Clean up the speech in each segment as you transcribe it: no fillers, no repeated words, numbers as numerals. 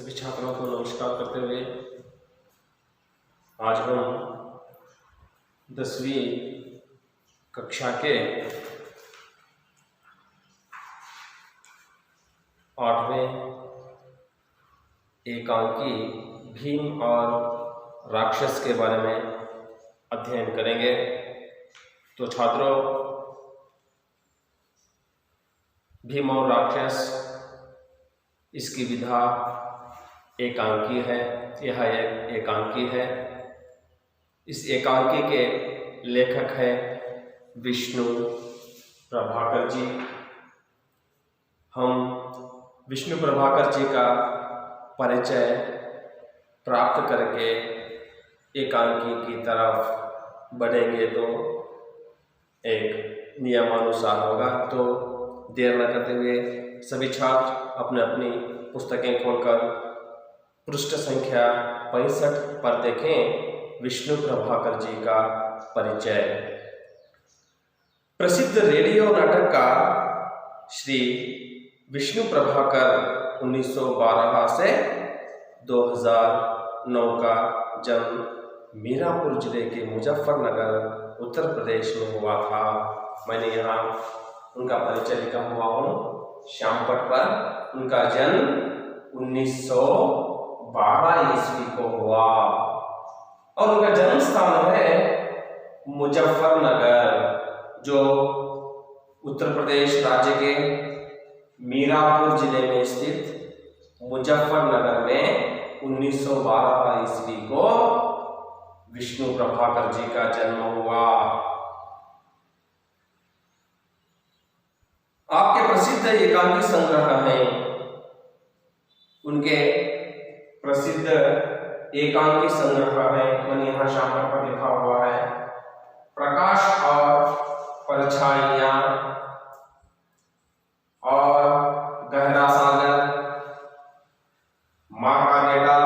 सभी छात्रों को नमस्कार करते हुए आज हम 10वीं कक्षा के 8वें एकांकी भीम और राक्षस के बारे में अध्ययन करेंगे। तो छात्रों, भीम और राक्षस इसकी विधा एकांकी है। यह एक एकांकी है। इस एकांकी के लेखक है विष्णु प्रभाकर जी। हम विष्णु प्रभाकर जी का परिचय प्राप्त करके एकांकी की तरफ बढ़ेंगे तो एक नियमानुसार होगा। तो देर न करते हुए सभी छात्र अपने अपनी पुस्तकें खोलकर पृष्ठ संख्या 65 पर देखें विष्णु प्रभाकर जी का परिचय। प्रसिद्ध रेडियो नाटककार श्री विष्णु प्रभाकर 1912 से 2009 का जन्म मीरापुर जिले के मुजफ्फरनगर उत्तर प्रदेश में हुआ था। मैंने यहाँ उनका परिचय लिखा हुआ हूँ श्यामपट पर। उनका जन्म 1912 ईस्वी को हुआ और उनका जन्म स्थान है मुजफ्फरनगर, जो उत्तर प्रदेश राज्य के मीरापुर जिले में स्थित मुजफ्फरनगर में 1912 ईस्वी को विष्णु प्रभाकर जी का जन्म हुआ। आपके प्रसिद्ध एकांकी संग्रह हैं। उनके प्रसिद्ध एकांकी संग्रह है, मैंने यहाँ शाम पर लिखा हुआ है, प्रकाश और परछाइयां और गहरा सागर, माँ का बेटा,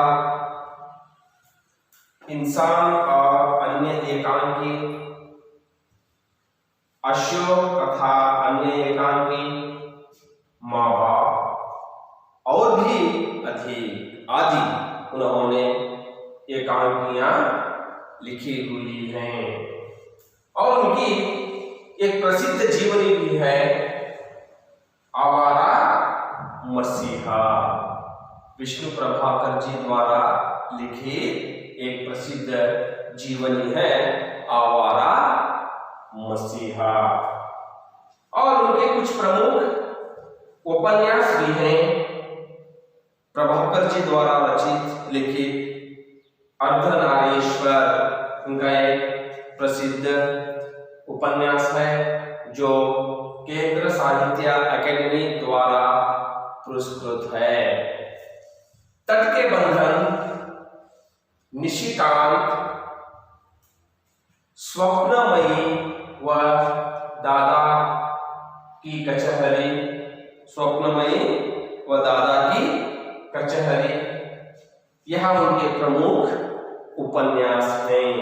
इंसान और अन्य एकांकी, अशोक तथा अन्य एकांकी, माँ बाप और भी अधिक आदि उन्होंने एकांकियां लिखी हुई हैं। और उनकी एक प्रसिद्ध जीवनी भी है, आवारा मसीहा। विष्णु प्रभाकर जी द्वारा लिखी एक प्रसिद्ध जीवनी है आवारा मसीहा। और उनके कुछ प्रमुख उपन्यास भी हैं। प्रभाकर जी द्वारा रचित लिखित अर्धनारीश्वर उनका एक प्रसिद्ध उपन्यास है, जो केंद्र साहित्य अकेडमी द्वारा पुरस्कृत है। तट के बंधन, निशिकांत, स्वप्नमयी व दादा की कचहरी, स्वप्नमयी व दादा की कचहरी, यह उनके प्रमुख उपन्यास हैं।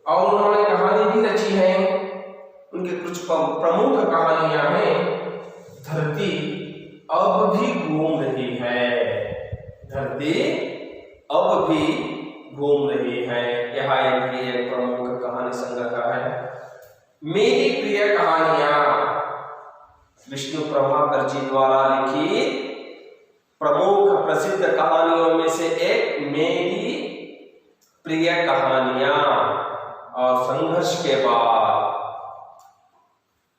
और उन्होंने कहानी भी रची है। उनके कुछ प्रमुख कहानियां हैं, धरती अब भी घूम रही है, धरती अब भी घूम रही है, यह इनकी एक प्रमुख कहानी संग्रह है। मेरी प्रिय कहानियां, विष्णु प्रभाकर जी द्वारा लिखी प्रमुख प्रसिद्ध कहानियों में से एक मेरी प्रिय कहानियां और संघर्ष के बाद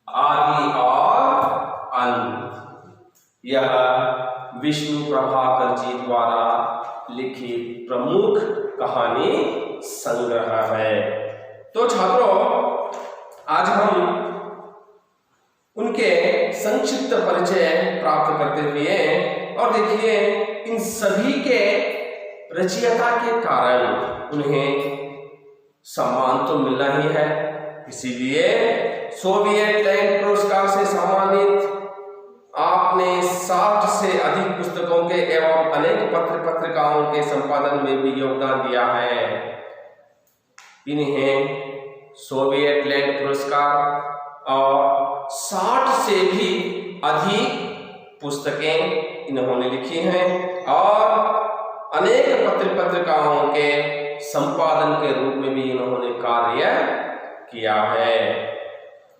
आदि और अंत, यह विष्णु प्रभाकर जी द्वारा लिखित प्रमुख कहानी संग्रह है। तो छात्रों, आज हम उनके संक्षिप्त परिचय प्राप्त करते हुए, और देखिए इन सभी के रचयिता के कारण उन्हें सम्मान तो मिलना ही है। इसीलिए सोवियत लैंड पुरस्कार से सम्मानित आपने 60 से अधिक पुस्तकों के एवं अनेक पत्र पत्रिकाओं के संपादन में भी योगदान दिया है। इन्हें सोवियत लैंड पुरस्कार और 60 से भी अधिक पुस्तकें इन्होंने लिखी हैं और अनेक पत्रिकाओं के संपादन के रूप में भी इन्होंने कार्य किया है।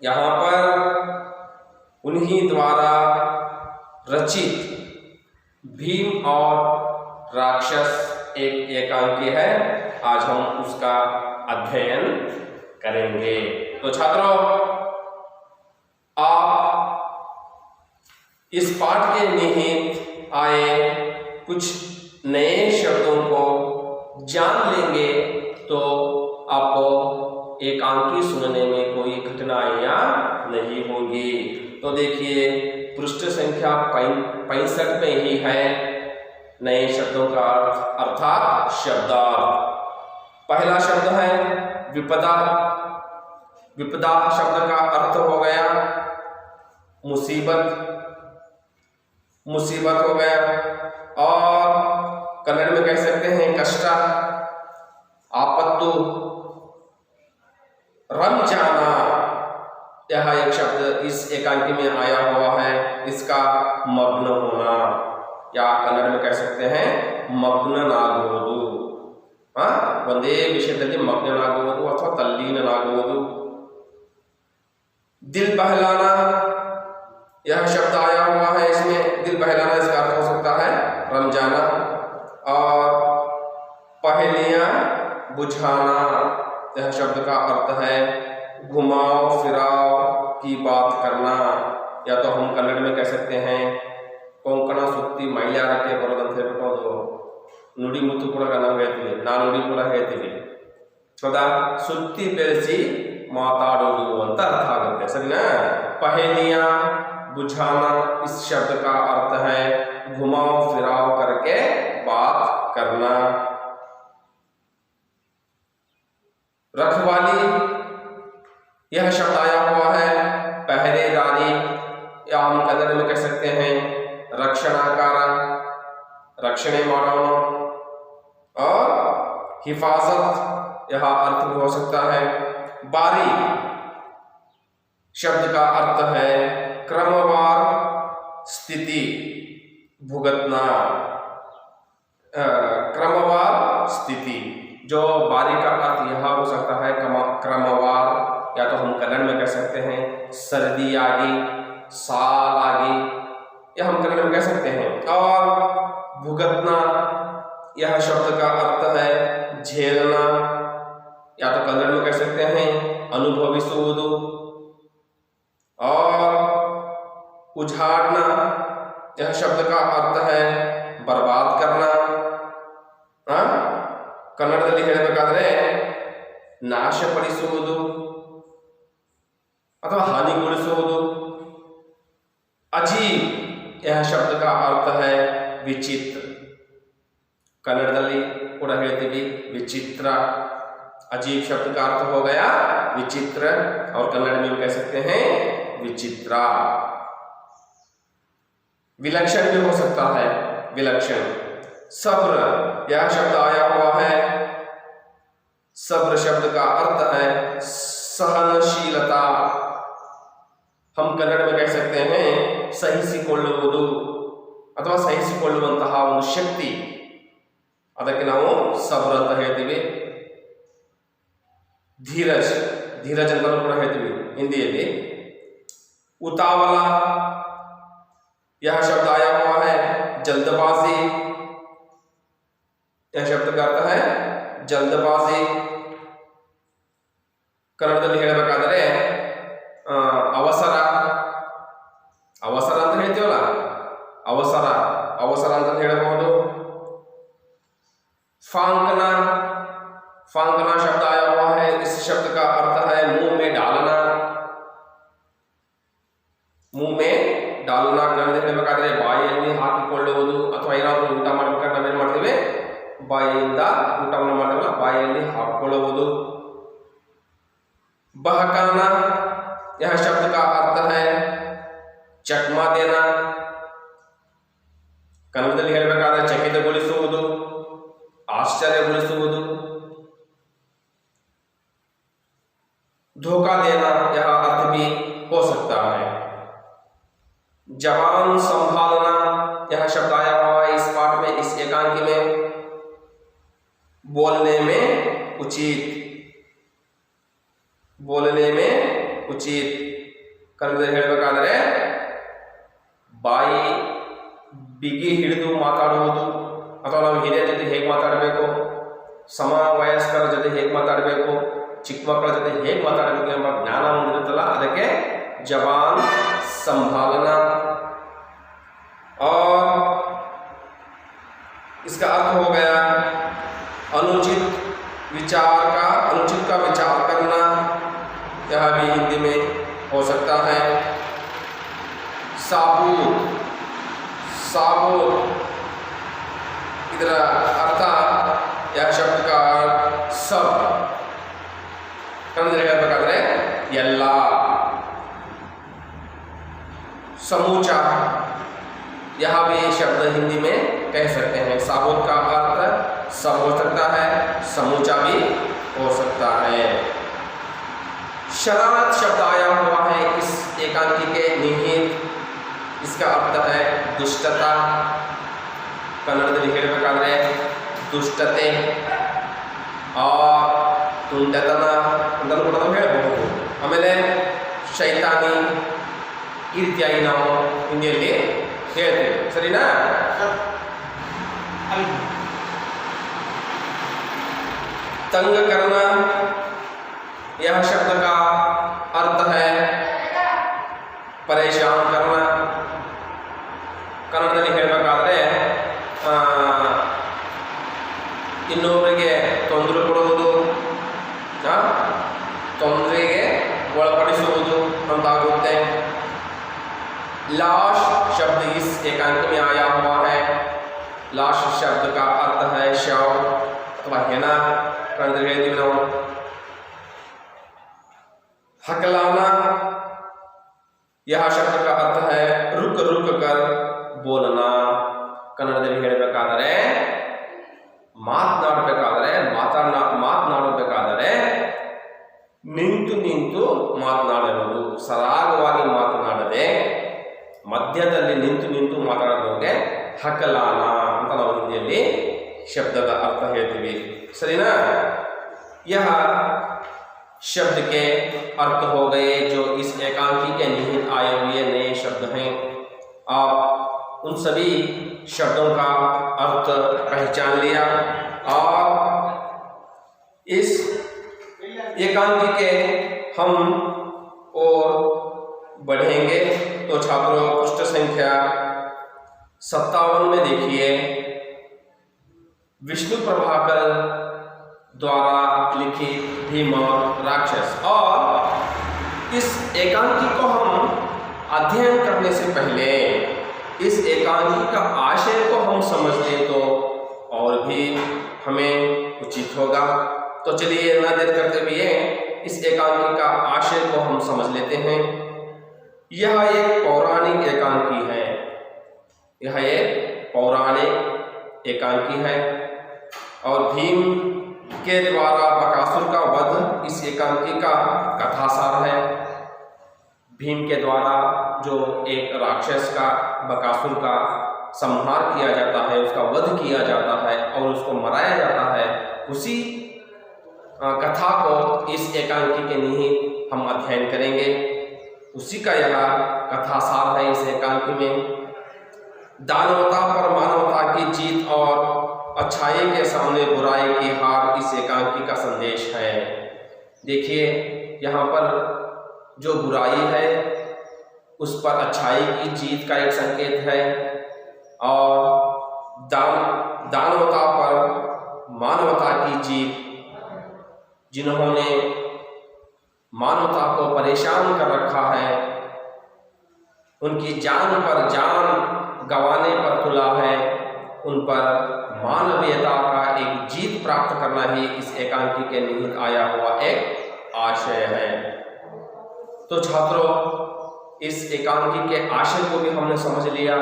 यहाँ पर उन्हीं द्वारा रचित भीम और राक्षस एक एकांकी है, आज हम उसका अध्ययन करेंगे। तो छात्रों, आप इस पाठ के निहित आए कुछ नए शब्दों को जान लेंगे तो आपको एकांकी सुनने में कोई कठिनाइयां नहीं होंगी। तो देखिए, पृष्ठ संख्या 65 में ही है नए शब्दों का अर्थ अर्थात शब्दार्थ। पहला शब्द है विपदा। विपदा शब्द का अर्थ हो गया मुसीबत, मुसीबत हो गया, और कन्नड़ में कह सकते हैं कष्ट, आपत्तु, रमजाना। यह एक शब्द इस एकांकी में आया हुआ है, इसका मग्न होना, या कन्नड़ में कह सकते हैं मग्ननागुವುದು। ಒಂದೇ ವಿಷಯದಲ್ಲಿ ಮಗ್ನನಾಗುವುದು ಅಥವಾ ತಲ್ಲೀನನಾಗುವುದು। दिल बहलाना, यह शब्द आया हुआ है इसमें, दिल बहलाना इसका अर्थ हो सकता है रमजाना। और पहेलियां बुझाना, यह शब्द का अर्थ है घुमाओ फिराओ की बात करना, या तो हम कन्नड़ में कह सकते हैं ಕೊಂಕಣ ಸುತ್ತಿ ಮೈಲಾರಕ್ಕೆ ಬರೋದಂತ ಹೇಳ್ಬಿಟ್ಟು ಅದು ನುಡಿ ಮುತ್ತು ಕೂಡ ನಾವು ಹೇಳ್ತೀವಿ, ನಾನುಡಿ ಕೂಡ ಹೇಳ್ತೀವಿ. ಹೌದಾ? ಸುತ್ತಿ ಬೆಳೆಸಿ ಮಾತಾಡೋದು ಅಂತ अर्थ आಗುತ್ತೆ, सरीना। पहेलियां बुझाना, इस शब्द का अर्थ है घुमाओ फिराओ करके बात करना। रखवाली, यह शब्द आया हुआ है पहरेदारी, या हम कन्नड़ में कह सकते हैं रक्षणाकार, रक्षणे ಮಾಡೋನು। और हिफाजत, यह अर्थ हो सकता है बारी। शब्द का अर्थ है क्रमवार स्थिति भुगतना, क्रमवार स्थिति। जो बारी का अर्थ यह हो सकता है क्रमवार, या तो हम कन्नड़ में कह सकते हैं सर्दी आ गई, साल आ गई, यह हम कन्नड़ में कह सकते हैं। और भुगतना, यह शब्द का अर्थ है झेलना, या तो कन्नड़ में कह सकते हैं अनुभविಸುವುದು। और उजाड़ना, यह शब्द का अर्थ है बर्बाद करना। कन्नड़ದಲ್ಲಿ ಹೇಳಬೇಕಾದ್ರೆ ನಾಶಪಡಿಸುವುದು ಅಥವಾ ಹಾನಿಗೊಳಿಸುವುದು। अजीब, यह शब्द का अर्थ है विचित्र, कन्नड़ದಲ್ಲಿ ಕೂಡ ಹೇಳ್ತೀವಿ विचित्र। अजीब शब्द का अर्थ हो गया विचित्र, और कन्नड़ में कह सकते हैं विचित्रा। विलक्षण भी हो सकता है, विलक्षण। सब्र, यह शब्द आया हुआ है, सब्र शब्द का अर्थ है सहनशीलता, हम कन्नड़ में कह सकते हैं ಸಹಿಸಿಕೊಳ್ಳುವುದು ಅಥವಾ ಸಹಿಸಿಕೊಳ್ಳುವಂತಹ ಒಂದು ಶಕ್ತಿ, ಅದಕ್ಕೆ ನಾವು ಸಬ್ರ ಅಂತ ಹೇಳ್ತೀವಿ। ಧೀರಜ್, ಧೀರಜ್ ಅಂತ ಕೂಡ ಹೇಳ್ತೀವಿ ಹಿಂದಿಯಲ್ಲಿ। उतावला, यह शब्द आया हुआ है जल्दबाजी, यह शब्द का अर्थ है जल्दबाजी। कन्नड़ದಲ್ಲಿ ಹೇಳಬೇಕಾದರೆ ಅವಸರ, ಅವಸರ ಅಂತ ಹೇಳ್ತೀವಲ್ಲ, ಅವಸರ, ಅವಸರ ಅಂತ ಹೇಳಬಹುದು। फांकना, फांकना शब्द आया हुआ है, इस शब्द का अर्थ है मुंह में डालना, मुंह में डालना। कन्नड़ದಲ್ಲಿ ಹೇಳಬೇಕಾದರೆ ಬಾಯಿಯಲ್ಲಿ ಹಾಕಿಕೊಳ್ಳುವುದು, ಅಥವಾ ಏನಾದರೂ ಊಟ ಮಾಡಬೇಕಾದ್ರೆ ನಾವೇನು ಮಾಡ್ತೀವಿ, ಬಾಯಿಯಿಂದ ಊಟವನ್ನು ಮಾಡ್ತೀವಲ್ಲ, ಬಾಯಿಯಲ್ಲಿ ಹಾಕಿಕೊಳ್ಳುವುದು। बहकाना, यह शब्द का अर्थ है चकमा देना, कन्नड़ದಲ್ಲಿ ಹೇಳಬೇಕಾದರೆ ಚಕಿತಗೊಳಿಸುವುದು, आश्चर्यಗೊಳಿಸುವುದು। धोखा देना, यह अर्थ भी हो सकता है। जबान संभालना, यह शब्द आया हुआ है इस पाठ में, इस एकांकी में। बोलने में उचित, बोलने में उचित ಕನ್ನಡ ಹೇಳಬೇಕಾದರೆ ಬಾಯಿ ಬಿಗಿ ಹಿಡಿದು ಮಾತಾಡುವುದು, ಅಥವಾ ನಾವು ಹಿರಿಯರ ಜೊತೆ ಹೇಗೆ ಮಾತಾಡಬೇಕು, ಸಮವಯಸ್ಕರ ಜೊತೆ ಹೇಗೆ ಮಾತಾಡಬೇಕು, ಚಿಕ್ಕ ಮಕ್ಕಳ ಜೊತೆ ಹೇಗೆ ಮಾತಾಡಬೇಕು ಎಂಬ ಜ್ಞಾನ ಹೊಂದಿರುತ್ತಲ್ಲ, ಅದಕ್ಕೆ ಜबान संभालना। और इसका अर्थ हो गया अनुचित का विचार करना, यह भी हिंदी में हो सकता है। साबुत ಇದರ ಅರ್ಥ, यह शब्द का सब ಕನ್ನಡದಲ್ಲಿ ಹೇಳಬೇಕಾದ್ರೆ ಎಲ್ಲ, समूचा, यह भी शब्द हिंदी में कह सकते हैं। साबुत का अर्थ सब हो सकता है, समूचा भी हो सकता है। शरारत शब्द आया हुआ है इस एकांकी के निहित, इसका अर्थ है दुष्टता। कन्नडದಲ್ಲಿ ಹೇಳಬೇಕಾದ್ರೆ ದುಷ್ಟತೆ और ತುಂಟತನ ಅಂತಲೂ ಕೂಡ ನಾವು ಹೇಳಬಹುದು। ಆಮೇಲೆ ಶೈತಾನಿ ಈ ರೀತಿಯಾಗಿ ನಾವು ಹಿಂದಿಯಲ್ಲಿ ಹೇಳ್ತೇವೆ, ಸರಿನಾ? तंग करना, यह शब्द का अर्थ है परेशान करना। ಕನ್ನಡದಲ್ಲಿ ಹೇಳಬೇಕಾದ್ರೆ ಇನ್ನೊಬ್ಬರಿಗೆ ತೊಂದರೆ ಕೊಡುವುದು, ತೊಂದರೆಗೆ ಒಳಪಡಿಸುವುದು ಅಂತಾಗುತ್ತೆ। लाश शब्द इस एकांक में आया हुआ है। लाश शब्द का अर्थ है शव अथवा हेना। हकलाना, यह शब्द का अर्थ है रुक रुक कर बोलना। ಕನ್ನಡದಲ್ಲಿ ಹೇಳಬೇಕಾದರೆ ಮಾತನಾಡಬೇಕಾದರೆ ನಿಂತು ನಿಂತು ಮಾತನಾಡುವುದು, ಸರಾಗವಾಗಿ ಮಾತನಾಡದೆ ಮಧ್ಯದಲ್ಲಿ ನಿಂತು ನಿಂತು ಮಾತಾಡೋದಕ್ಕೆ ಹಕಲಾನ ಅಂತ ನಾವು ಹಿಂದಿಯಲ್ಲಿ ಶಬ್ದದ ಅರ್ಥ ಹೇಳ್ತೀವಿ, ಸರಿನಾ? यह शब्द के अर्थ हो गए जो इस एकांकी के निहित आए हुए नए शब्द हैं। आप उन सभी शब्दों का अर्थ पहचान लिया और इस एकांकी के हम और बढ़ेंगे। तो छात्रों पृष्ठ संख्या 57 में देखिए, विष्णु प्रभाकर द्वारा लिखित भीम और राक्षस। और इस एकांकी को हम अध्ययन करने से पहले इस एकांकी का आशय को हम समझ लें तो और भी हमें उचित होगा। तो चलिए न देर करते हुए इस एकांकी का आशय को हम समझ लेते हैं। यह एक पौराणिक एकांकी है, यह एक पौराणिक एकांकी है और भीम के द्वारा बकासुर का वध इस एकांकी का कथासार है। भीम के द्वारा जो एक राक्षस का, बकासुर का संहार किया जाता है, उसका वध किया जाता है और उसको मराया जाता है, उसी कथा को इस एकांकी के निहित हम अध्ययन करेंगे। उसी का यह कथासार है इस एकांकी में। दानवता पर मानवता की जीत और अच्छाई के सामने बुराई की हार इस एकांकी का संदेश है। देखिए यहाँ पर जो बुराई है उस पर अच्छाई की जीत का एक संकेत है और दानवता पर मानवता की जीत, जिन्होंने मानवता को परेशान कर रखा है, उनकी जान पर जान गंवाने पर तुला है, उन पर मानवीयता का एक जीत प्राप्त करना ही इस एकांकी के निहित आया हुआ एक आशय है। तो छात्रों इस एकांकी के आशय को भी हमने समझ लिया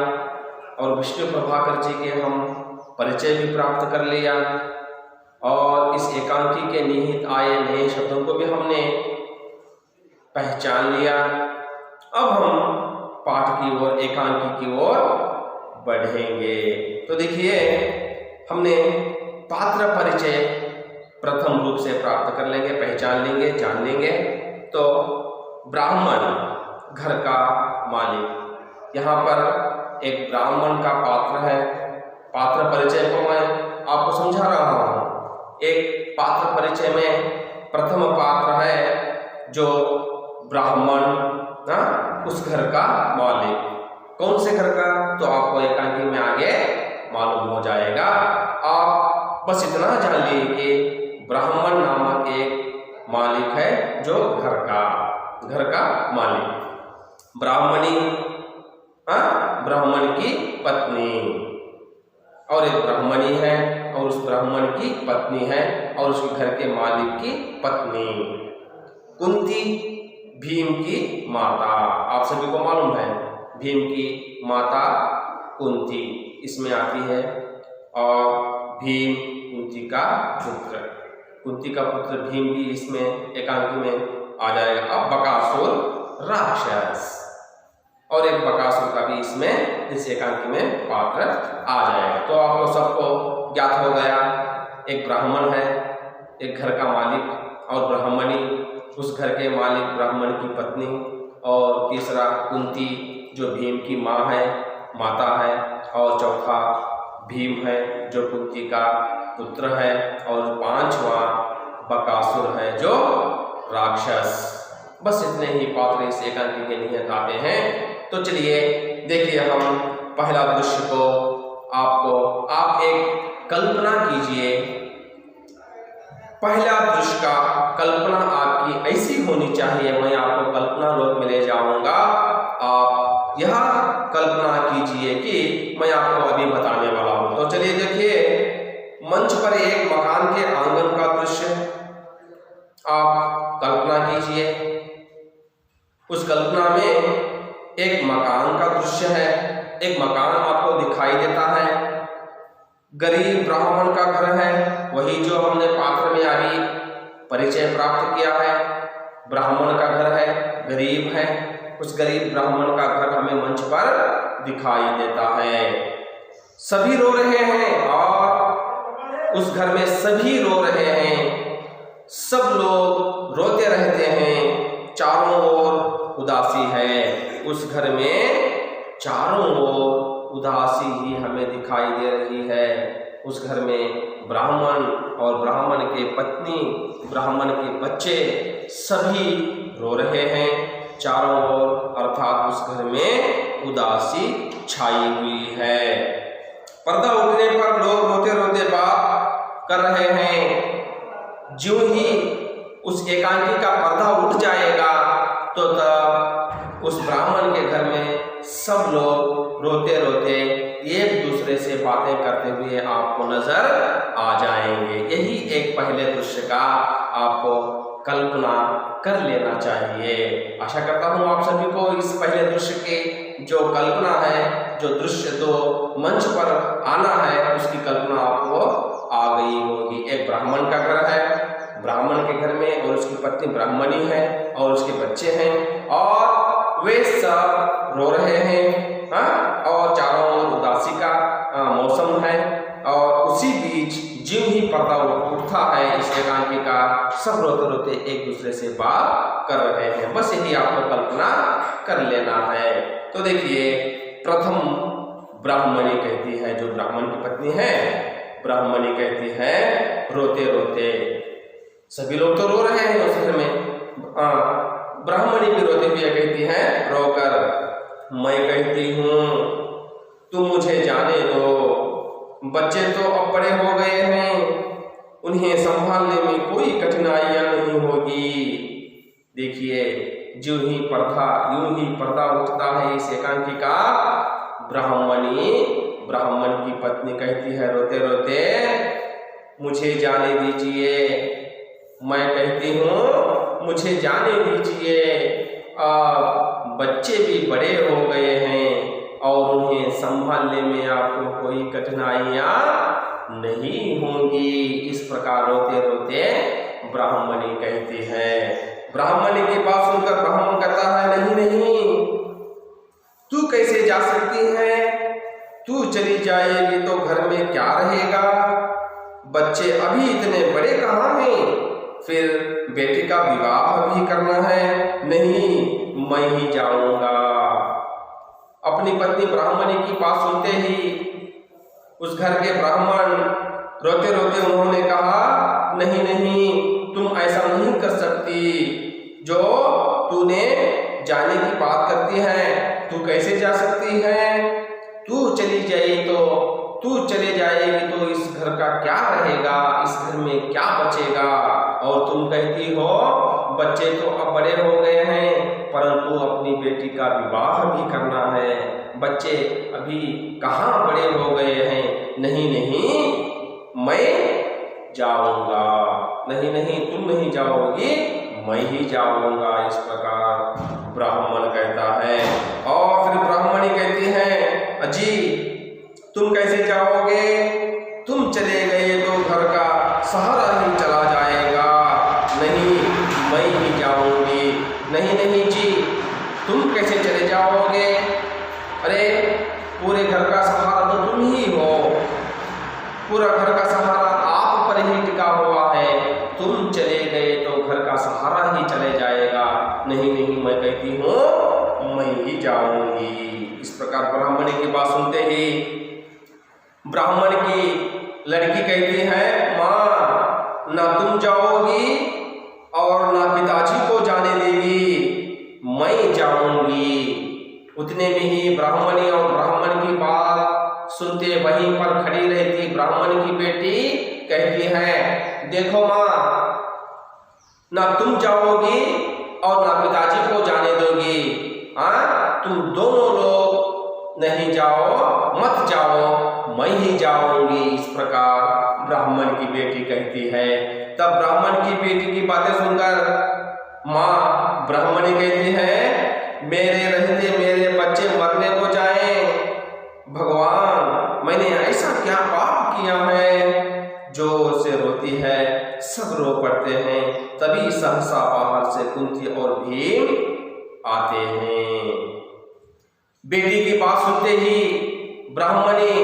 और विष्णु प्रभाकर जी के हम परिचय भी प्राप्त कर लिया और इस एकांकी के निहित आए नए शब्दों को भी हमने पहचान लिया। अब हम पाठ की ओर, एकांकी की ओर बढ़ेंगे। तो देखिए हमने पात्र परिचय प्रथम रूप से प्राप्त कर लेंगे, पहचान लेंगे, जान लेंगे। तो ब्राह्मण घर का मालिक, यहाँ पर एक ब्राह्मण का पात्र है। पात्र परिचय को मैं आपको समझा रहा हूँ। एक पात्र परिचय में प्रथम पात्र है जो ब्राह्मण, उस घर का मालिक। कौन से घर का, तो आपको एकांकी में आगे मालूम हो जाएगा। आप बस इतना जान लीजिए कि ब्राह्मण नामक एक मालिक है जो घर का मालिक। ब्राह्मणी, ब्राह्मण की पत्नी, और एक ब्राह्मणी है और उस ब्राह्मण की पत्नी है और उसके घर के मालिक की पत्नी। कुंती भीम की माता, आप सभी को मालूम है, भीम की माता कुंती इसमें आती है। और भीम कुंती का पुत्र, कुंती का पुत्र भीम भी इसमें एकांकी में आ जाएगा। अब बकासुर राक्षस, और एक बकासुर का भी इसमें इस एकांकी में पात्र आ जाएगा। तो आप लोग सबको ज्ञात हो गया, एक ब्राह्मण है, एक घर का मालिक और ब्राह्मणी, उस घर के मालिक ब्राह्मण की पत्नी, और तीसरा कुंती जो भीम की माँ है, माता है, और चौथा भीम है जो कुंती का पुत्र है, और पांचवा बकासुर है जो राक्षस। बस इतने ही पात्र इस एकांकी के नियत आते हैं। तो चलिए देखिए, हम पहला दृश्य को आप एक कल्पना कीजिए। पहला दृश्य का कल्पना आपकी ऐसी होनी चाहिए, मैं आपको कल्पना लोक में ले जाऊंगा। आप यह कल्पना कीजिए कि मैं आपको अभी बताने वाला हूं। तो चलिए देखिए, मंच पर एक मकान के आंगन का दृश्य आप कल्पना कीजिए। उस कल्पना में एक मकान का दृश्य है, एक मकान आपको दिखाई देता है। गरीब ब्राह्मण का घर है, वही जो हमने पात्र में अभी परिचय प्राप्त किया है। ब्राह्मण का घर है, गरीब है, उस गरीब ब्राह्मण का घर हमें मंच पर दिखाई देता है। सभी रो रहे हैं और उस घर में सभी रो रहे हैं, सब लोग रोते रहते हैं, चारों ओर उदासी है। उस घर में चारों ओर उदासी ही हमें दिखाई दे रही है। उस घर में ब्राह्मण और ब्राह्मण के पत्नी, ब्राह्मण के बच्चे सभी रो रहे हैं चारों ओर, अर्थात उस घर में उदासी छाई हुई है। पर्दा उठने पर लोग रोते रोते बात कर रहे हैं। ज्यों ही उस एकांकी का पर्दा उठ जाएगा तो तब उस ब्राह्मण के घर में सब लोग रोते रोते एक दूसरे से बातें करते हुए आपको नजर आ जाएंगे। यही एक पहले दृश्य का आपको कल्पना कर लेना चाहिए। आशा करता हूँ आप सभी को इस पहले दृश्य के जो कल्पना है, जो दृश्य तो मंच पर आना है, उसकी कल्पना आपको आ गई होगी। एक ब्राह्मण का घर है, ब्राह्मण के घर में और उसकी पत्नी ब्राह्मणी है और उसके बच्चे हैं और वे सब रो रहे हैं, और चारों ओर उदासी का मौसम है। और उसी बीच ज्यों ही पर्दा उठता है इस एकांकी का, सब रोते रोते एक दूसरे से बात कर रहे हैं। बस यही आपको कल्पना कर लेना है। तो देखिए, प्रथम ब्राह्मणी कहती है, जो ब्राह्मण की पत्नी है, ब्राह्मणी कहती है रोते रोते, सभी लोग तो रो रहे हैं उस घर में, ब्राह्मणी भी रोते हुए कहती है रोकर, मैं कहती हूँ तुम मुझे जाने दो, बच्चे तो अब बड़े हो गए हैं, उन्हें संभालने में कोई कठिनाइयां नहीं होगी। देखिए, यूं ही पर्दा उठता है इस एकांकी का। ब्राह्मण की पत्नी कहती है रोते रोते, मुझे जाने दीजिए, मैं कहती हूँ मुझे जाने दीजिए, बच्चे भी बड़े हो गए हैं और उन्हें संभालने में आपको कोई कठिनाइयां नहीं होंगी। इस प्रकार रोते रोते ब्राह्मणी कहती है। ब्राह्मणी की बात सुनकर ब्राह्मण कहता है, नहीं नहीं, तू कैसे जा सकती है, तू चली जाएगी तो घर में क्या रहेगा, बच्चे अभी इतने बड़े कहाँ हैं, फिर बेटी का विवाह भी करना है, नहीं मैं ही जाऊंगा। अपनी पत्नी ब्राह्मणी की बात सुनते ही उस घर के ब्राह्मण रोते रोते उन्होंने कहा, नहीं नहीं, तुम ऐसा नहीं कर सकती। जो तूने जाने की बात करती है, तू कैसे जा सकती है? तू चली जाएगी तो इस घर का क्या रहेगा, इस घर में क्या बचेगा? और तुम कहती हो बच्चे तो अब बड़े हो गए हैं, परंतु अपनी बेटी का विवाह भी करना है, बच्चे अभी कहाँ बड़े हो गए हैं। नहीं नहीं, मैं जाऊंगा। नहीं नहीं, तुम नहीं जाओगी, मैं ही जाऊंगा। इस प्रकार ब्राह्मण कहता है। और फिर ब्राह्मणी कहती है, अजी तुम कैसे जाओगे? तुम चले गए तो घर का सहारा ही चला जाएगा। नहीं, मैं ही जाऊंगी। नहीं नहीं जी, तुम कैसे चले जाओगे? अरे पूरे घर का सहारा तो तुम ही हो, पूरा घर का सहारा आप पर ही टिका हुआ है। तुम चले गए तो घर का सहारा ही चले जाएगा। नहीं नहीं, मैं कहती हूँ मैं ही जाऊंगी। इस प्रकार ब्राह्मणी की बात सुनते ही ब्राह्मण की लड़की कहती है, माँ ना तुम जाओगी और ना पिताजी को जाने देगी, मैं जाऊंगी। उतने में ही ब्राह्मणी और ब्राह्मण की बात सुनते वहीं पर खड़ी रहती ब्राह्मण की बेटी कहती है, देखो माँ, ना तुम जाओगी और ना पिताजी को जाने दोगी। हाँ, तुम दोनों लोग नहीं जाओ, मत जाओ, मैं ही जाऊंगी। इस प्रकार ब्राह्मण की बेटी कहती है। तब ब्राह्मण की बेटी की बातें सुनकर माँ ब्राह्मणी कहती है, मेरे रहते मेरे बच्चे मरने को जाएं, भगवान मैंने ऐसा क्या पाप किया है? जोर से रोती है, सब रो पड़ते हैं। तभी सहसा बाहर से कुंती और भीम आते हैं। बेटी की बात सुनते ही ब्राह्मणी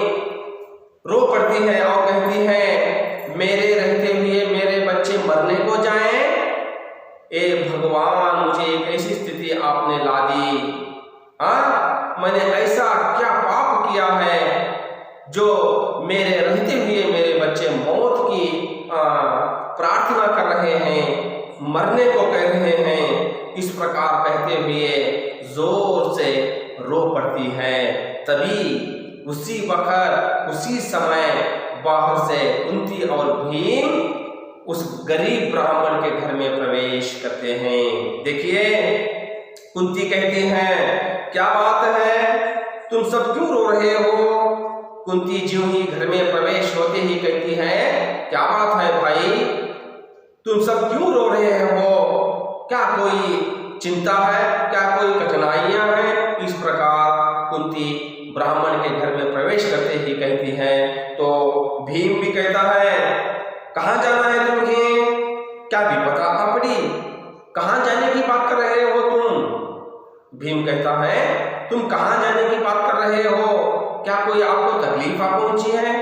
रो पड़ती है और कहती है, मेरे रहते हुए मेरे बच्चे मरने को जाएं? ए भगवान, मुझे एक ऐसी स्थिति आपने ला दी। मैंने ऐसा क्या पाप किया है जो मेरे रहते हुए मेरे बच्चे मौत की प्रार्थना कर रहे हैं, मरने को कह रहे हैं? इस प्रकार कहते हुए जोर से रो पड़ती है। तभी उसी वक्त उसी समय बाहर से कुंती और भीम उस गरीब ब्राह्मण के घर में प्रवेश करते हैं। देखिए, कुंती कहती हैं, क्या बात है, तुम सब क्यों रो रहे हो? कुंती ज्यों ही घर में प्रवेश होते ही कहती है, क्या बात है भाई, तुम सब क्यों रो रहे हो? क्या कोई चिंता है? क्या कोई कठिनाइयां हैं? इस प्रकार कुंती ब्राह्मण के घर में प्रवेश करते ही कहती है। तो भीम भी कहता है, कहाँ जाना है तुम्हें? क्या विपदा आ पड़ी? कहाँ जाने की बात कर रहे हो तुम? भीम कहता है, तुम कहाँ जाने की बात कर रहे हो? क्या कोई आपको तकलीफ आ पहुंची है?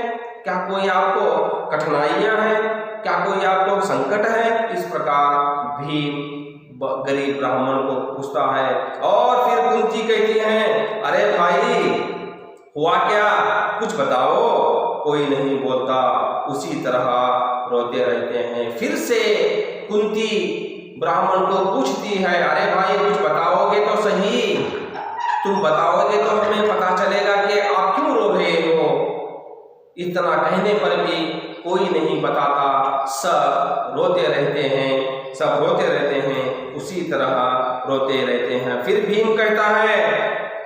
क्या कोई आपको कठिनाइयां हैं? क्या कोई आपको संकट है? इस प्रकार भीम गरीब ब्राह्मण को पूछता है। और फिर कुंती कहती है, अरे भाई हुआ क्या, कुछ बताओ। कोई नहीं बोलता, उसी तरह रोते रहते हैं। फिर से कुंती ब्राह्मण को पूछती है, अरे भाई कुछ बताओगे तो सही, तुम बताओगे तो हमें पता चलेगा कि आप क्यों रो रहे हो। इतना कहने पर भी कोई नहीं बताता, सब रोते रहते हैं, सब रोते रहते हैं, उसी तरह रोते रहते हैं। फिर भीम कहता है,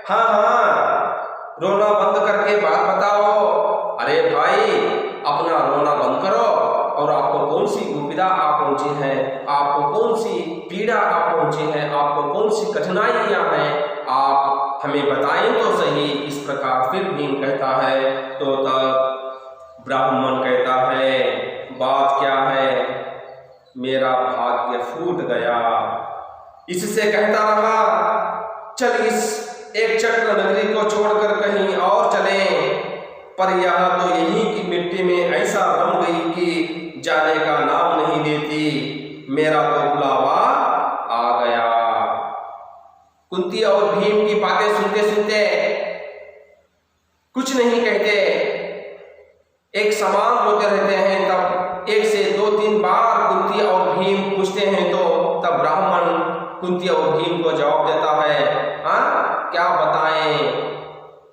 हाँ हाँ, रोना बंद करके बात बताओ। अरे भाई, अपना रोना बंद करो और आपको कौन सी विपदा आ पहुंची है, आपको कौन सी पीड़ा आ पहुंची है, आपको कौन सी कठिनाइयां हैं, आप हमें बताएं तो सही। इस प्रकार फिर भीम कहता है। तो तब ब्राह्मण कहता है, बात क्या है, मेरा भाग्य फूट गया। इससे कहता रहा, चल इस एक चक्र नगरी को छोड़कर कहीं और चलें, पर यह तो यहीं की मिट्टी में ऐसा रम गई कि जाने का नाम नहीं लेती, मेरा तो बुलावा आ गया। कुंती और भीम की बातें सुनते सुनते कुछ नहीं कहते, एक समान रोते रहते हैं। तब एक से दो तीन बार कुंती और भीम पूछते हैं तो तब ब्राह्मण कुंती और भीम को जवाब देता है, हाँ क्या बताएं,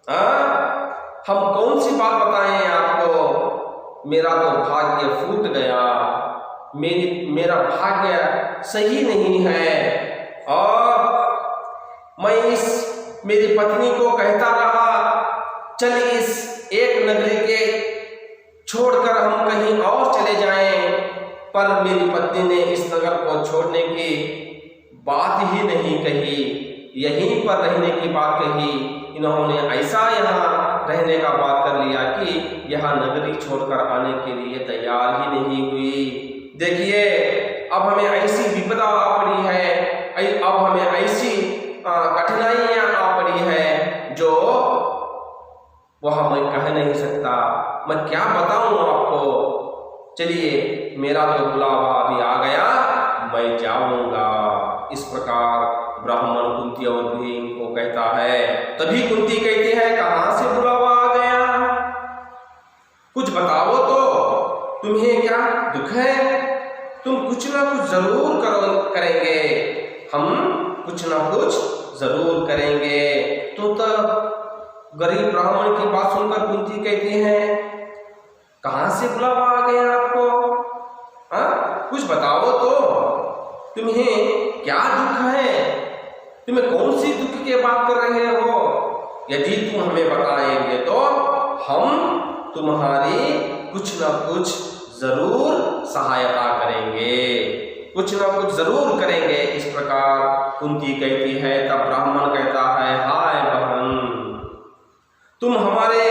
हाँ हम कौन सी बात बताएं आपको, मेरा तो भाग्य फूट गया, मेरा भाग्य सही नहीं है और मैं इस मेरी पत्नी को कहता रहा चल इस एक नगरी के छोड़कर हम कहीं और चले जाएं, पर मेरी पत्नी ने इस नगर को छोड़ने की बात ही नहीं कही, यहीं पर रहने की बात कही। इन्होंने ऐसा यहाँ रहने का बात कर लिया कि यहाँ नगरी छोड़कर आने के लिए तैयार ही नहीं हुई। देखिए अब हमें ऐसी विपदा आ पड़ी है, अब हमें ऐसी कठिनाइयां आ पड़ी है जो वह मैं कह नहीं सकता, मैं क्या बताऊं आपको। चलिए मेरा तो बुलावा अभी आ गया, मैं जाऊंगा। इस प्रकार ब्राह्मण कुंती और भीम को कहता है। तभी कुंती कहती है कहां से बुलावा आ गया, कुछ बताओ तो, तुम्हें क्या दुख है, तुम कुछ ना कुछ जरूर करेंगे, हम कुछ ना कुछ जरूर करेंगे। तो तब गरीब ब्राह्मण की बात सुनकर कुंती कहती है कहां से बुलावा आ गया आपको, हाँ कुछ बताओ तो, तुम्हें क्या दुख है, तुम्हें कौन सी दुख की बात कर रहे हो, यदि तुम हमें बताएंगे तो हम तुम्हारी कुछ ना कुछ जरूर सहायता करेंगे, कुछ ना कुछ जरूर करेंगे। इस प्रकार कुंती कहती है। तब ब्राह्मण कहता है हाय बहन, तुम हमारे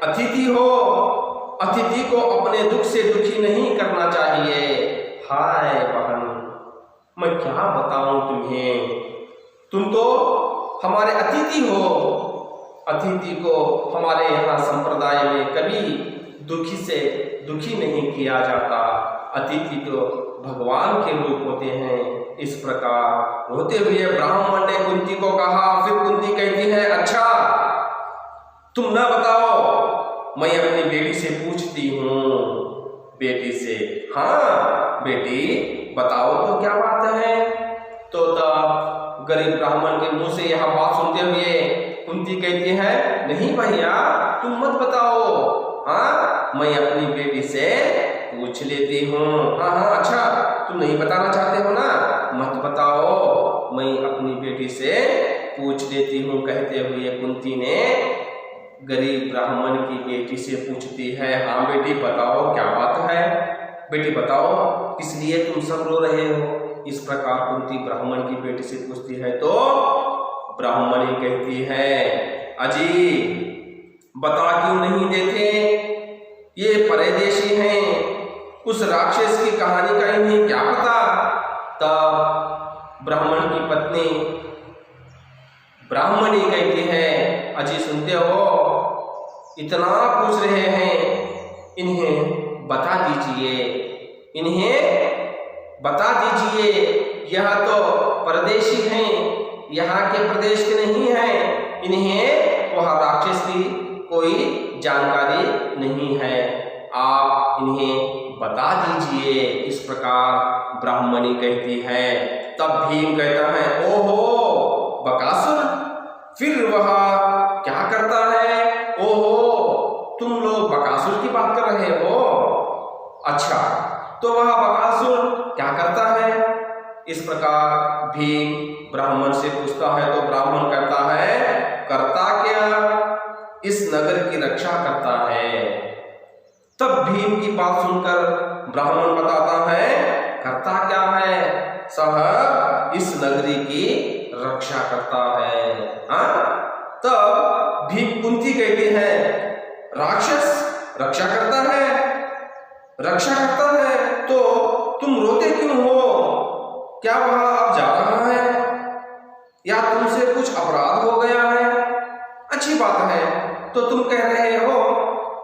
अतिथि हो, अतिथि को अपने दुख से दुखी नहीं करना चाहिए। हाय बहन, मैं क्या बताऊं तुम्हें, तुम तो हमारे अतिथि हो, अतिथि को हमारे यहाँ संप्रदाय में कभी दुखी से दुखी नहीं किया जाता, अतिथि तो भगवान के रूप होते हैं। इस प्रकार होते हुए ब्राह्मण ने कुंती को कहा। फिर कुंती कहती है अच्छा तुम ना बताओ, मैं अपनी बेटी से पूछती हूँ, बेटी से, हाँ बेटी बताओ तो क्या बात है। तो तब गरीब ब्राह्मण के मुंह से यह बात सुनते हुए कुंती कहती है नहीं भैया तुम मत बताओ, हाँ मैं अपनी बेटी से पूछ लेती हूँ। हाँ हाँ अच्छा तुम नहीं बताना चाहते हो ना, मत बताओ, मैं अपनी बेटी से पूछ लेती हूँ। कहते हुए कुंती ने गरीब ब्राह्मण की बेटी से पूछती है हाँ बेटी बताओ क्या बात है, बेटी बताओ किस लिए तुम सब रो रहे हो। इस प्रकार कुंती ब्राह्मण की बेटी से पूछती है तो ब्राह्मणी कहती है अजी बता क्यों नहीं देते, ये परदेशी हैं, उस राक्षस की कहानी का इन्हें क्या पता। तब ब्राह्मण की पत्नी ब्राह्मणी कहती है अजी सुनते हो, इतना पूछ रहे हैं, इन्हें बता दीजिए, इन्हें बता दीजिए, यह तो परदेशी हैं, यहाँ के प्रदेश के नहीं हैं, इन्हें वह राक्षस की कोई जानकारी नहीं है, आप इन्हें बता दीजिए। इस प्रकार ब्राह्मणी कहती है। तब भीम कहता है ओहो बकासुर, फिर वह क्या करता है, ओहो तुम लोग बकासुर की बात कर रहे हो, अच्छा तो वह बकासुर क्या करता है। इस प्रकार भीम ब्राह्मण से पूछता है तो ब्राह्मण कहता है करता क्या, इस नगर की रक्षा करता है। तब भीम की बात सुनकर ब्राह्मण बताता है करता क्या है, सह इस नगरी की रक्षा करता है। तब भीम कुंती कहती है राक्षस रक्षा करता है, रक्षा करता है तो तुम रोते क्यों हो, क्या वह अब जा रहा है या तुमसे कुछ अपराध हो गया है। अच्छी बात है, तो तुम कह रहे हो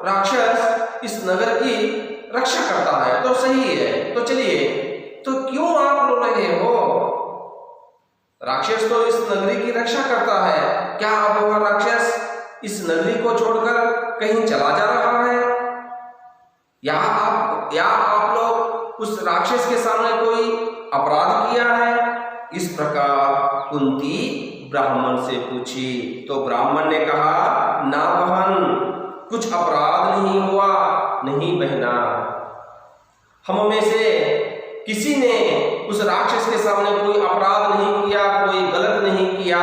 राक्षस इस नगर की रक्षा करता है तो सही है। तो चलिए, तो क्यों आप रो रहे हो? राक्षस तो इस नगरी की रक्षा करता है, क्या अब वह राक्षस इस नगरी को छोड़कर कहीं चला जा रहा है? या आप लोग उस राक्षस के सामने कोई अपराध किया है? इस प्रकार कुंती ब्राह्मण से पूछी। तो ब्राह्मण ने कहा, ना बहन, कुछ अपराध नहीं हुआ। नहीं बहना, हम में से किसी ने उस राक्षस के सामने कोई अपराध नहीं किया, कोई गलत नहीं किया।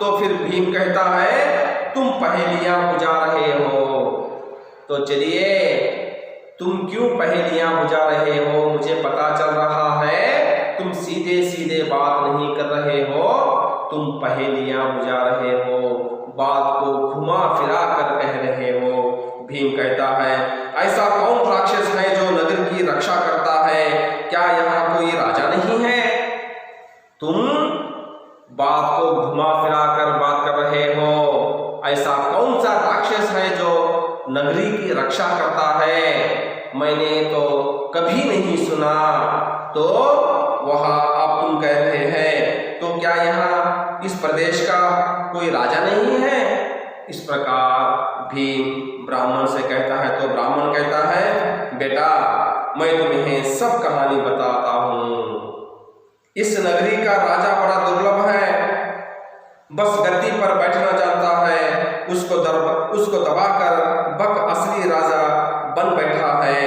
तो फिर भीम कहता है, तुम पहेलियां बुझा रहे हो। तो चलिए, तुम क्यों पहेलियां बुझा रहे हो? मुझे पता चल रहा है तुम सीधे सीधे बात नहीं कर रहे हो, तुम पहेलियां बुझा रहे हो, बात को घुमा फिरा कर कह रहे हो। भीम कहता है, ऐसा कौन राक्षस है जो नगर की रक्षा करता है? क्या यहाँ कोई राजा नहीं है? तुम बात को घुमा फिरा कर बात कर रहे हो। ऐसा कौन सा राक्षस है जो नगरी की रक्षा करता है? मैंने तो कभी नहीं सुना। तो वह अब तुम कह रहे हैं, तो क्या यहाँ इस प्रदेश का कोई राजा नहीं है? इस प्रकार भीम ब्राह्मण से कहता है। तो ब्राह्मण कहता है, बेटा, मैं तुम्हें सब कहानी बताता हूँ। इस नगरी का राजा बड़ा दुर्लभ है, बस गद्दी पर बैठना जानता है। उसको दबाकर बक असली राजा बन बैठा है,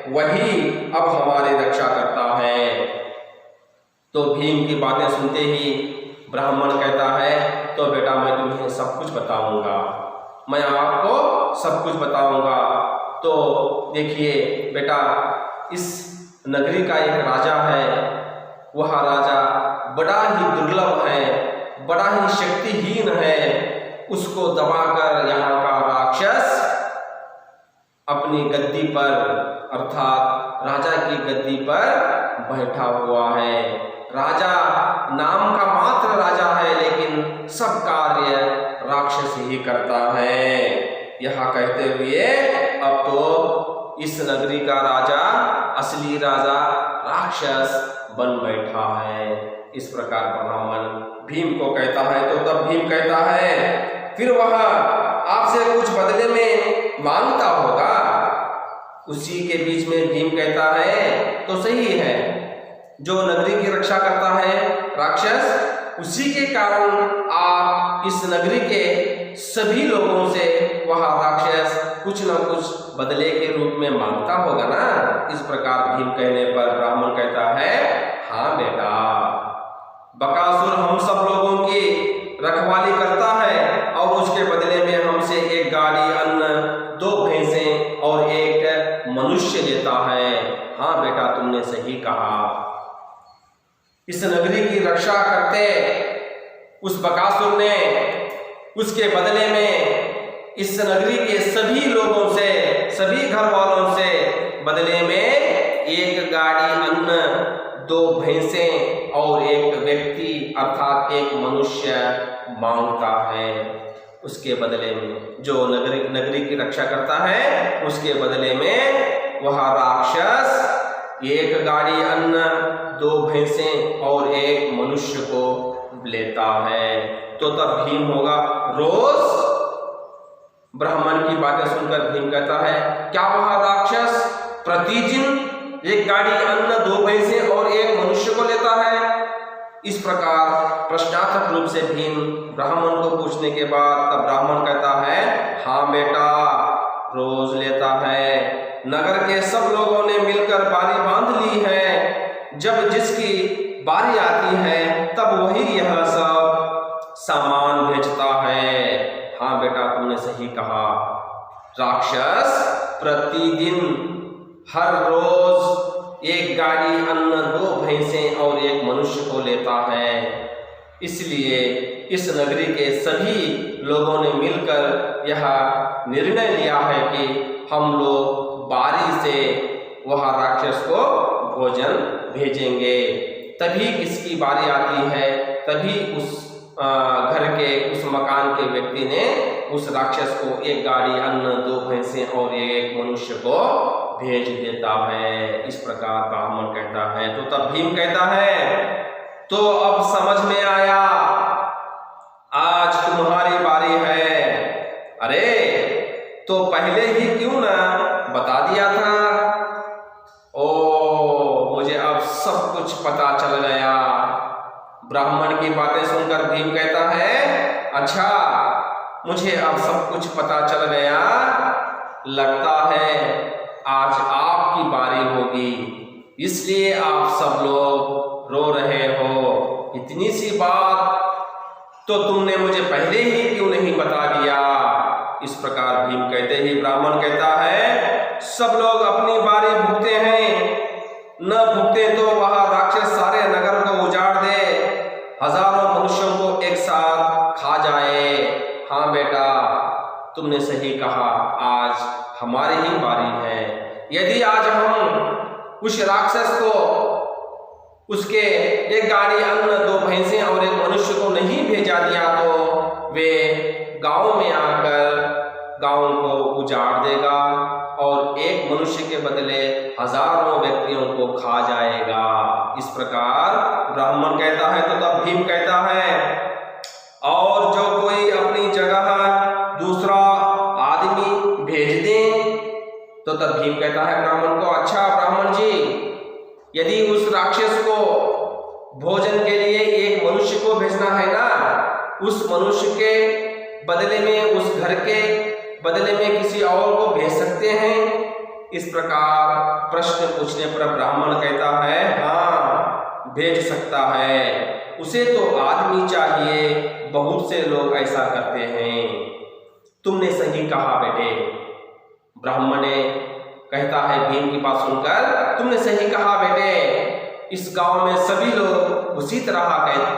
वही अब हमारी रक्षा करता है। तो भीम की बातें सुनते ही ब्राह्मण कहता है, तो बेटा, मैं तुम्हें सब कुछ बताऊंगा, मैं आपको सब कुछ बताऊंगा। तो देखिए बेटा, इस नगरी का एक राजा है, वह राजा बड़ा ही दुर्लभ है, बड़ा ही शक्तिहीन है। उसको दबाकर यहाँ का राक्षस अपनी गद्दी पर, अर्थात राजा की गद्दी पर बैठा हुआ है। राजा नाम का मात्र राजा है, लेकिन सब कार्य राक्षस ही करता है। यह कहते हुए अब तो इस नगरी का राजा, असली राजा राक्षस बन बैठा है। इस प्रकार ब्राह्मण भीम को कहता है। तो तब भीम कहता है, फिर वह आपसे कुछ बदले में मांगता होगा। उसी के बीच में भीम कहता है, तो सही है, जो नगरी की रक्षा करता है राक्षस, उसी के कारण आप इस नगरी के सभी लोगों से वह राक्षस कुछ न कुछ बदले के रूप में मांगता होगा ना। इस प्रकार भीम कहने पर ब्राह्मण कहता है, हाँ बेटा, बकासुर हम सब लोगों की रखवाली करता है और उसके बदले में हमसे एक गाड़ी अन्न, 2 भैंसें और एक मनुष्य लेता है। हाँ बेटा, तुमने सही कहा। इस नगरी की रक्षा करते उस बकासुर ने उसके बदले में इस नगरी के सभी लोगों से, सभी घर वालों से बदले में एक गाड़ी अन्न, 2 भैंसें और एक व्यक्ति अर्थात एक मनुष्य मांगता है। उसके बदले में जो नगरी की रक्षा करता है, उसके बदले में वह राक्षस एक गाड़ी अन्न, 2 भैंसें और एक मनुष्य को लेता है। तो तब भीम होगा रोज ब्राह्मण की बातें सुनकर भीम कहता है, क्या वह राक्षस प्रतिदिन एक गाड़ी अन्न, 2 भैंसें और एक मनुष्य को लेता है? इस प्रकार प्रश्नार्थक रूप से भीम ब्राह्मण को पूछने के बाद तब ब्राह्मण कहता है, हाँ बेटा, रोज लेता है। नगर के सब लोगों ने मिलकर बारी बांध ली है। जब जिसकी बारी आती है तब वही यह सब सामान भेजता है। हाँ बेटा, तुमने सही कहा। राक्षस प्रतिदिन हर रोज एक गाड़ी अन्न, 2 भैंसें और एक मनुष्य को लेता है। इसलिए इस नगरी के सभी लोगों ने मिलकर यह निर्णय लिया है कि हम लोग बारी से वह राक्षस को भोजन भेजेंगे। तभी किसकी बारी आती है, तभी उस घर के, उस मकान के व्यक्ति ने उस राक्षस को एक गाड़ी अन्न, 2 भैंसें और एक मनुष्य को भेज देता है। इस प्रकार ब्राह्मण कहता है। तो तब भीम कहता है, तो अब समझ में आया, आज तुम्हारी बारी है। अरे तो पहले ही क्यों ना बता दिया था। ओ, मुझे अब सब कुछ पता चल गया। ब्राह्मण की बातें सुनकर भीम कहता है, अच्छा मुझे अब सब कुछ पता चल गया, लगता है आज आपकी बारी होगी, इसलिए आप सब लोग रो रहे हो। इतनी सी बात तो तुमने मुझे पहले ही क्यों नहीं बता दिया। इस प्रकार भीम कहते ही ब्राह्मण कहता है, सब लोग अपनी बारी भुगते हैं, न भुगते तो वह राक्षस सारे नगर को उजाड़ दे, हजारों मनुष्यों को एक साथ खा जाए। हाँ बेटा, तुमने सही कहा, आज हमारी ही बारी है। यदि आज हम उस राक्षस को, उसके एक गाड़ी अन्न, 2 भैंसें और 1 मनुष्य को नहीं भेजा दिया तो वे गांव में आकर गांव को उजाड़ देगा और एक मनुष्य के बदले हजारों व्यक्तियों को खा जाएगा। इस प्रकार ब्राह्मण कहता है। तो तब भीम कहता है, और जो कोई अपनी जगह दूसरा आदमी भेज दे। तो तब भीम कहता है ब्राह्मण को, अच्छा ब्राह्मण जी, यदि उस राक्षस को भोजन के लिए एक मनुष्य को भेजना है ना, उस मनुष्य के बदले में, उस घर के बदले में किसी और को भेज सकते हैं। इस प्रकार प्रश्न पूछने पर ब्राह्मण कहता है, हाँ भेज सकता है, उसे तो आदमी चाहिए, बहुत से लोग ऐसा करते हैं। तुमने सही कहा बेटे। ब्राह्मण ने कहता है भीम की बात सुनकर, तुमने सही कहा बेटे, इस गांव में सभी लोग उसी तरह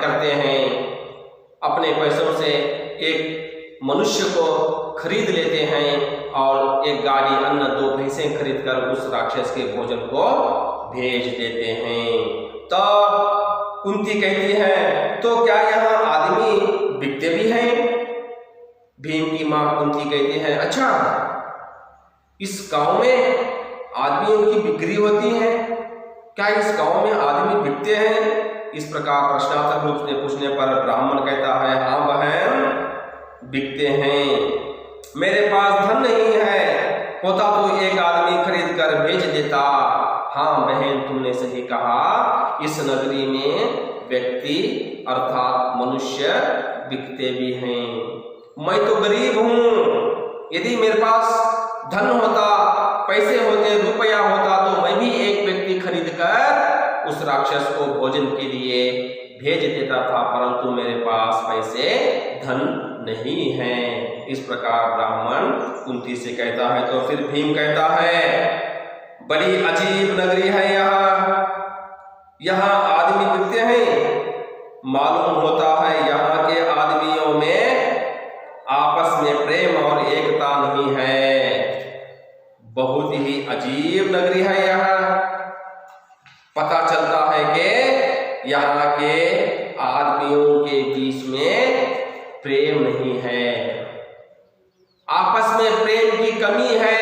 करते हैं, अपने पैसों से एक मनुष्य को खरीद लेते हैं और एक गाड़ी अन्न, 2 भैंसें खरीद कर उस राक्षस के भोजन को भेज देते हैं। तब कुंती कहती है, तो क्या यहाँ आदमी बिकते भी हैं? भीम की मां कुंती कहती है, अच्छा इस गांव में आदमियों की बिक्री होती है, क्या इस गांव में आदमी बिकते हैं? इस प्रकार प्रश्नार्थक रूप से पूछने पर ब्राह्मण कहता है, हाँ बहन बिकते हैं, मेरे पास धन नहीं है, होता तो एक आदमी खरीद कर भेज देता। हाँ बहन तुमने सही कहा, इस नगरी में व्यक्ति अर्थात मनुष्य बिकते भी हैं। मैं तो गरीब हूँ, यदि मेरे पास धन होता, पैसे होते, रुपया होता तो मैं भी एक व्यक्ति खरीद कर उस राक्षस को भोजन के लिए भेज देता था, परंतु मेरे पास पैसे धन नहीं है। इस प्रकार ब्राह्मण कुंती से कहता है। तो फिर भीम कहता है, बड़ी अजीब नगरी है यहाँ आदमी बिकते हैं। मालूम होता है यहाँ के आदमियों में आपस में प्रेम और एकता नहीं है। बहुत ही अजीब नगरी है यहाँ। पता चलता है कि यहाँ के आदमियों के बीच में प्रेम नहीं है, आपस में प्रेम की कमी है।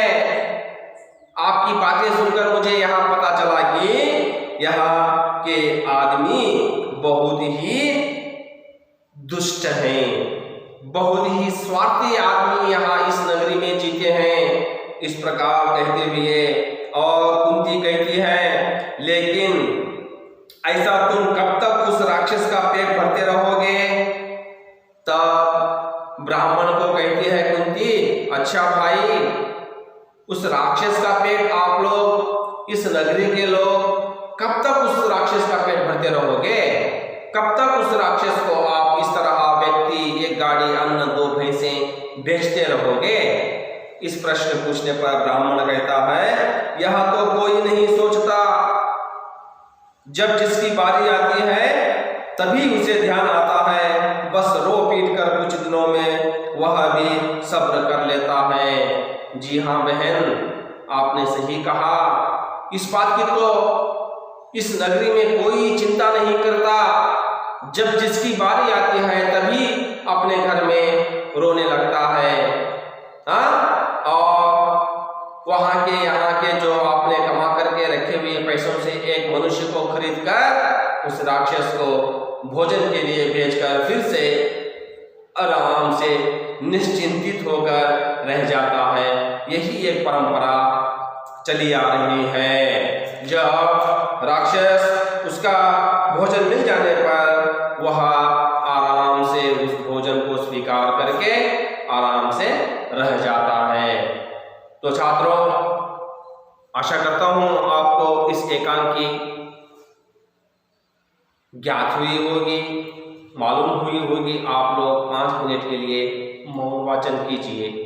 आपकी बातें सुनकर मुझे यहाँ पता चला कि यहाँ के आदमी बहुत ही दुष्ट हैं, बहुत ही स्वार्थी आदमी यहाँ इस नगरी में जीते हैं। इस प्रकार कहते हुए और कुंती कहती है, लेकिन ऐसा तुम कब तक उस राक्षस का पेट भरते रहोगे? तब ब्राह्मण को कहती है कुंती, अच्छा भाई, उस राक्षस का पेट आप लोग, इस नगरी के लोग कब तक उस राक्षस का पेट भरते रहोगे? कब तक उस राक्षस को आप इस तरह व्यक्ति, एक गाड़ी अन्न, 2 भैंसें बेचते रहोगे? इस प्रश्न पूछने पर ब्राह्मण कहता है, यह तो कोई नहीं सोचता, जब जिसकी बारी आती है तभी उसे ध्यान आता है, बस रो पीट कर कुछ दिनों में वह भी सब्र कर लेता है। जी हाँ बहन, आपने सही कहा, इस बात की तो इस नगरी में कोई चिंता नहीं करता, जब जिसकी बारी आती है तभी अपने घर में रोने लगता है। हाँ, और वहां के यहाँ के जो आपने कमा करके रखे हुए पैसों से एक मनुष्य को खरीद कर उस राक्षस को भोजन के लिए भेजकर फिर से आराम से निश्चिंतित होकर रह जाता है। यही एक परंपरा चली आ रही है। जब राक्षस उसका भोजन मिल जाने पर वह आराम से उस भोजन को स्वीकार करके आराम से रह जाता है। तो छात्रों, आशा करता हूं आपको इस एकांकी ज्ञात हुई होगी, मालूम हुई होगी। आप लोग 5 मिनट के लिए मौन वाचन कीजिए।